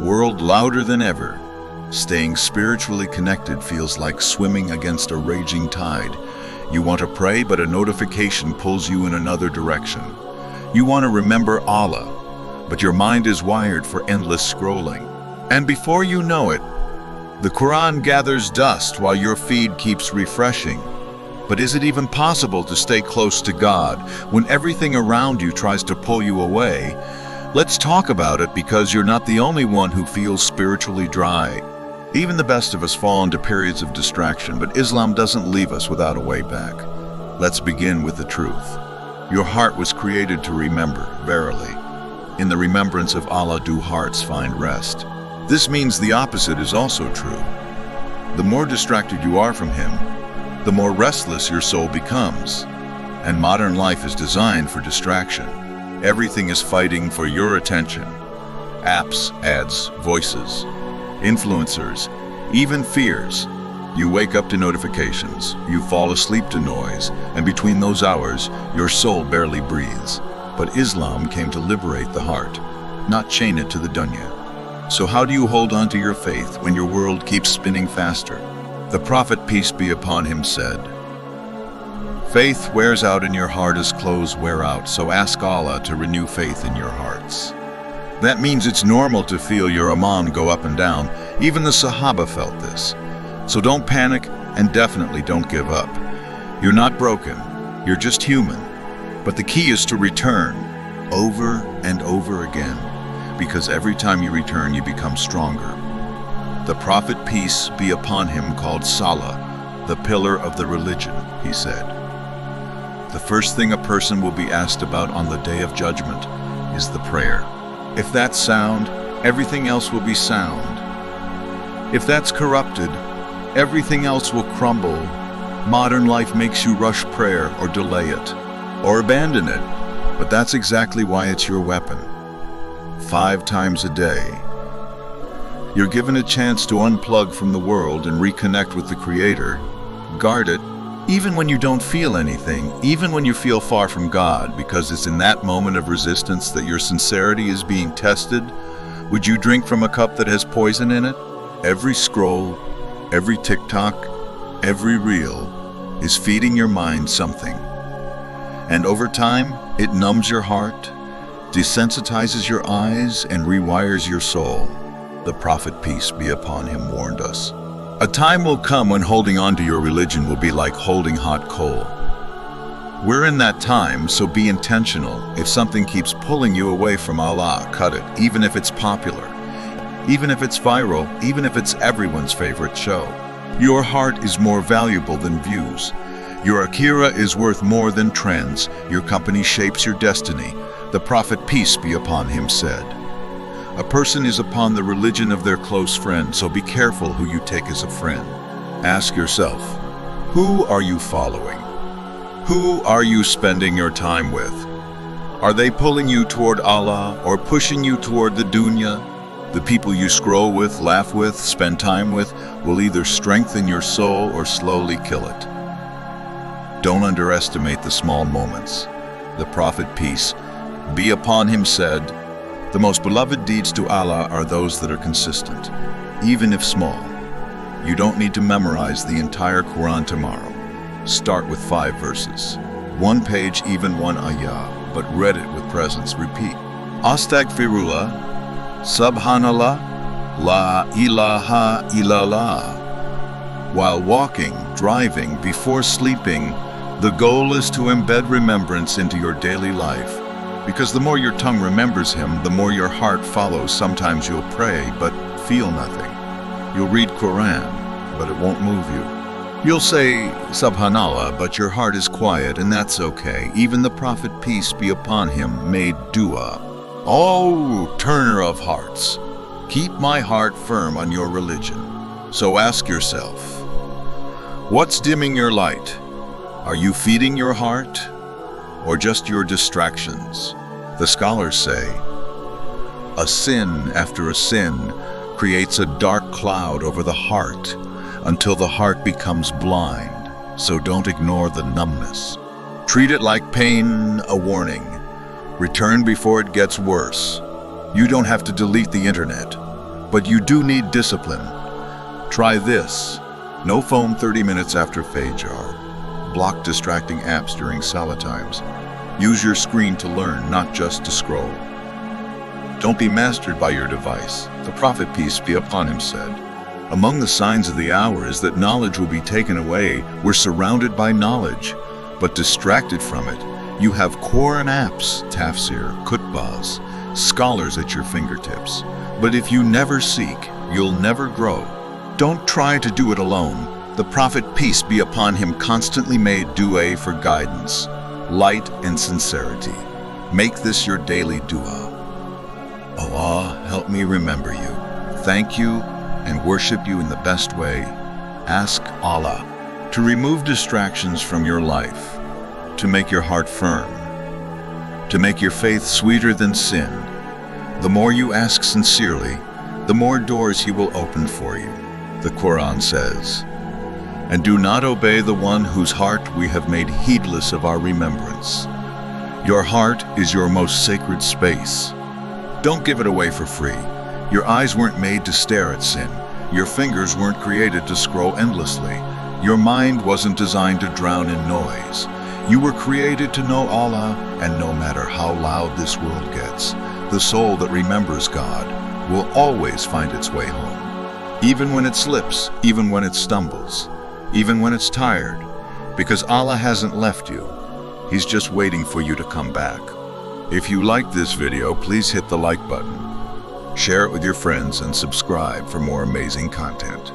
world louder than ever. Staying spiritually connected feels like swimming against a raging tide. You want to pray, but a notification pulls you in another direction. You want to remember Allah, but your mind is wired for endless scrolling. And before you know it, the Quran gathers dust while your feed keeps refreshing. But is it even possible to stay close to God when everything around you tries to pull you away? Let's talk about it, because you're not the only one who feels spiritually dry. Even the best of us fall into periods of distraction, but Islam doesn't leave us without a way back. Let's begin with the truth. Your heart was created to remember, verily. In the remembrance of Allah do hearts find rest. This means the opposite is also true. The more distracted you are from Him, the more restless your soul becomes. And modern life is designed for distraction. Everything is fighting for your attention. Apps, ads, voices, influencers, even fears. You wake up to notifications, you fall asleep to noise, and between those hours, your soul barely breathes. But Islam came to liberate the heart, not chain it to the dunya. So how do you hold on to your faith when your world keeps spinning faster? The Prophet, peace be upon him, said, "Faith wears out in your heart as clothes wear out, so ask Allah to renew faith in your hearts." That means it's normal to feel your iman go up and down. Even the Sahaba felt this. So don't panic, and definitely don't give up. You're not broken, you're just human. But the key is to return, over and over again, because every time you return, you become stronger. The Prophet, peace be upon him, called Salah the pillar of the religion, he said. The first thing a person will be asked about on the day of judgment is the prayer. If that's sound, everything else will be sound. If that's corrupted, everything else will crumble. Modern life makes you rush prayer or delay it, or abandon it, but that's exactly why it's your weapon. 5 times a day. You're given a chance to unplug from the world and reconnect with the Creator. Guard it, even when you don't feel anything, even when you feel far from God, because it's in that moment of resistance that your sincerity is being tested. Would you drink from a cup that has poison in it? Every scroll, every TikTok, every reel is feeding your mind something. And over time, it numbs your heart, desensitizes your eyes, and rewires your soul. The Prophet, peace be upon him, warned us. A time will come when holding on to your religion will be like holding hot coal. We're in that time, so be intentional. If something keeps pulling you away from Allah, cut it, even if it's popular, even if it's viral, even if it's everyone's favorite show. Your heart is more valuable than views. Your akira is worth more than trends. Your company shapes your destiny. The Prophet, peace be upon him, said, "A person is upon the religion of their close friend, so be careful who you take as a friend." Ask yourself, who are you following? Who are you spending your time with? Are they pulling you toward Allah or pushing you toward the dunya? The people you scroll with, laugh with, spend time with will either strengthen your soul or slowly kill it. Don't underestimate the small moments. The Prophet, peace be upon him, said, "The most beloved deeds to Allah are those that are consistent, even if small." You don't need to memorize the entire Quran tomorrow. Start with 5 verses. 1 page, even 1 ayah, but read it with presence. Repeat. Astaghfirullah, Subhanallah, La ilaha illallah. While walking, driving, before sleeping, the goal is to embed remembrance into your daily life. Because the more your tongue remembers him, the more your heart follows. Sometimes you'll pray, but feel nothing. You'll read Quran, but it won't move you. You'll say Subhanallah, but your heart is quiet, and that's okay. Even the Prophet, peace be upon him, made dua. "Oh, turner of hearts, keep my heart firm on your religion." So ask yourself, what's dimming your light? Are you feeding your heart, or just your distractions? The scholars say, a sin after a sin creates a dark cloud over the heart until the heart becomes blind. So don't ignore the numbness. Treat it like pain, a warning. Return before it gets worse. You don't have to delete the internet. But you do need discipline. Try this. No phone 30 minutes after Fajr. Block distracting apps during Salah times. Use your screen to learn, not just to scroll. Don't be mastered by your device. The Prophet, peace be upon him, said, "Among the signs of the hour is that knowledge will be taken away. We're surrounded by knowledge, but distracted from it. You have Qur'an apps, tafsir, khutbahs, scholars at your fingertips. But if you never seek, you'll never grow. Don't try to do it alone. The Prophet, peace be upon him, constantly made dua for guidance, light and sincerity. Make this your daily dua. Allah, help me remember you, thank you, and worship you in the best way. Ask Allah to remove distractions from your life, to make your heart firm, to make your faith sweeter than sin. The more you ask sincerely, the more doors He will open for you. The Quran says, "And do not obey the one whose heart we have made heedless of our remembrance." Your heart is your most sacred space. Don't give it away for free. Your eyes weren't made to stare at sin. Your fingers weren't created to scroll endlessly. Your mind wasn't designed to drown in noise. You were created to know Allah, and no matter how loud this world gets, the soul that remembers God will always find its way home. Even when it slips, even when it stumbles, even when it's tired, because Allah hasn't left you. He's just waiting for you to come back. If you liked this video, please hit the like button, share it with your friends, and subscribe for more amazing content.